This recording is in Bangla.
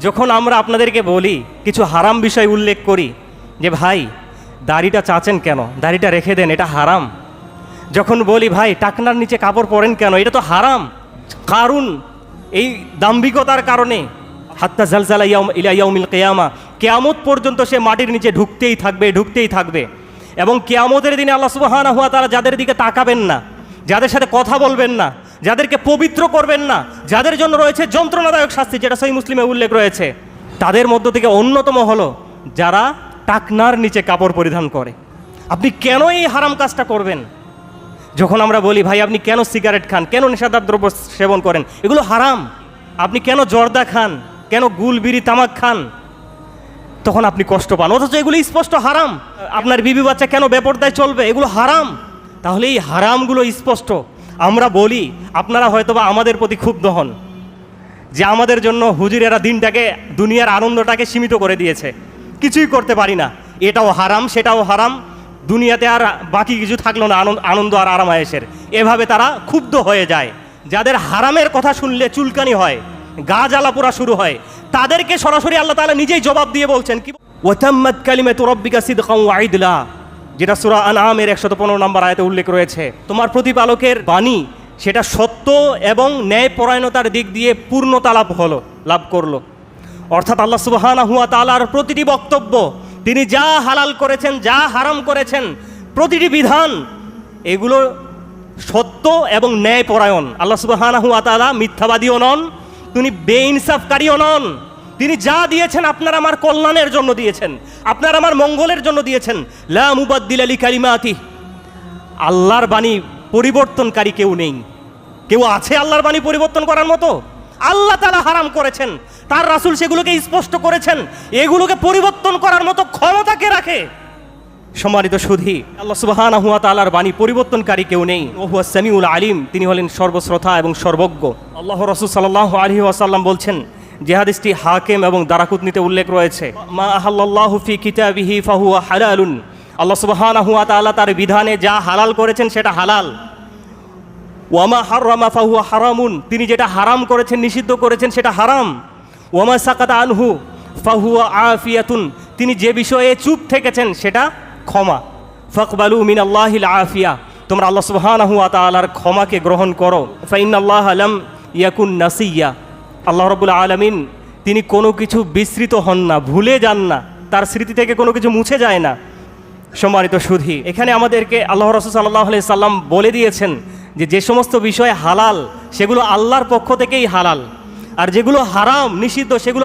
যখন আমরা আপনাদেরকে বলি কিছু হারাম বিষয় উল্লেখ করি যে ভাই দাড়িটা চাচেন কেন, দাড়িটা রেখে দেন, এটা হারাম। যখন বলি ভাই টাকনার নিচে কাপড় পরেন কেন, এটা তো হারাম। কারণ এই দাম্ভিকতার কারণে হাত্তা জালজালা ইলা ইয়াউমিল কিয়ামা, কিয়ামত পর্যন্ত সে মাটির নিচে ঢুকতেই থাকবে। এবং কিয়ামতের দিনে আল্লাহ সুবহানাহু ওয়া তাআলা যাদের দিকে তাকাবেন না, যাদের সাথে কথা বলবেন না, যাদেরকে পবিত্র করবেন না, যাদের জন্য রয়েছে যন্ত্রণাদায়ক শাস্তি, যেটা সহিহ মুসলিমে উল্লেখ রয়েছে, তাদের মধ্য থেকে অন্যতম হলো যারা টাকনার নিচে কাপড় পরিধান করে। আপনি কেন এই হারাম কাজটা করবেন? যখন আমরা বলি ভাই আপনি কেন সিগারেট খান, কেন নেশাদার দ্রব্য সেবন করেন, এগুলো হারাম। আপনি কেন জর্দা খান, কেন গুল বিড়ি তামাক খান, তখন আপনি কষ্ট পান, অথচ এগুলো স্পষ্ট হারাম। আপনার বিবি বাচ্চা কেন বেপরদায় চলবে, এগুলো হারাম। তাহলে এই হারামগুলো স্পষ্ট। আমরা বলি, আপনারা হয়তোবা আমাদের প্রতি ক্ষুব্ধ হন যে আমাদের জন্য হুজুরেরা দিনটাকে, দুনিয়ার আনন্দটাকে সীমিত করে দিয়েছে, কিছুই করতে পারি না, এটাও হারাম সেটাও হারাম, দুনিয়াতে আর বাকি কিছু থাকলো না আনন্দ আর আরামায়েশের। এভাবে তারা ক্ষুব্ধ হয়ে যায়। যাদের হারামের কথা শুনলে চুলকানি হয়, গা জ্বালা পোড়া শুরু হয়, তাদেরকে সরাসরি আল্লাহ তাআলা নিজেই জবাব দিয়ে বলছেন কি, ওয়াতাম্মাত কালিমাতু রাব্বিকা সিদকান ওয়া ইদলা, যেটা সূরা আনআমের 115 নম্বর আয়াতে উল্লেখ রয়েছে। তোমার প্রতিপালকের বাণী সেটা সত্য এবং ন্যায়পরায়ণতার দিক দিয়ে পূর্ণতা লাভ করলো। অর্থাৎ আল্লাহ সুবহানাহু ওয়া তাআলার প্রতিটি বক্তব্য, তিনি যা হালাল করেছেন, যা হারাম করেছেন, প্রতিটি বিধান এগুলো সত্য এবং ন্যায়পরায়ণ। আল্লাহ সুবহানাহু ওয়া তাআলা মিথ্যাবাদীও নন, তিনি বেইনসাফকারীও নন। তিনি যা দিয়েছেন আপনার আমার কল্যাণের জন্য দিয়েছেন, আপনার আমার মঙ্গলের জন্য দিয়েছেন। লা মুবাদ্দিলা লিকালিমাতিহি, আল্লাহর বাণী পরিবর্তনকারী কেউ নেই। কেউ আছে আল্লাহর বাণী পরিবর্তন করার মতো? আল্লাহ তাআলা হারাম করেছেন, তার রাসূল সেগুলোকে স্পষ্ট করেছেন, এগুলোকে পরিবর্তন করার মতো ক্ষমতা কে রাখে? সম্মানিত সুধী, আল্লাহ সুবহানাহু ওয়া তাআলার বাণী পরিবর্তনকারী কেউ নেই। ওয়া হুয়াস সামিউল আলিম, তিনি হলেন সর্বশ্রোতা এবং সর্বজ্ঞ। আল্লাহ রাসূল সাল্লাল্লাহু আলাইহি ওয়াসাল্লাম বলছেন, যে হাদিসটি হাকিম এবং দারাকুতনিতে উল্লেখ রয়েছে, মা আহাল্লাল্লাহু ফি কিতাবিহি ফাহুয়া হালালুন, আল্লাহ সুবহানাহু ওয়া তাআলা তার বিধানে যা হালাল করেছেন সেটা হালাল। ওয়ামা হাররামা ফাহুয়া হারামুন, তিনি যেটা হারাম করেছেন, নিষিদ্ধ করেছেন, সেটা হারাম। ওয়ামা সাকাতা আনহু ফাহুয়া আফিয়াতুন, তিনি যে বিষয়ে চুপ থেকেছেন সেটা ক্ষমা। ফাকবালু মিনাল্লাহিল আফিয়া, তোমরা আল্লাহ সুবহানাহু ওয়া তাআলার ক্ষমাকে গ্রহণ করো। ফাইন্নাল্লাহা লাম ইয়াকুন নাসিয়া, আল্লাহ রাব্বুল আলামিন তিনি কোনো কিছু বিস্মৃত হন না, ভুলে যান না, তার স্মৃতি থেকে কোনো কিছু মুছে যায় না। সম্মানিত সুধী, এখানে আমাদেরকে আল্লাহ রাসূল সাল্লাল্লাহু আলাইহি সাল্লাম বলে দিয়েছেন যে সমস্ত বিষয় হালাল সেগুলো আল্লাহর পক্ষ থেকেই হালাল, আর যেগুলো হারাম নিষিদ্ধ সেগুলো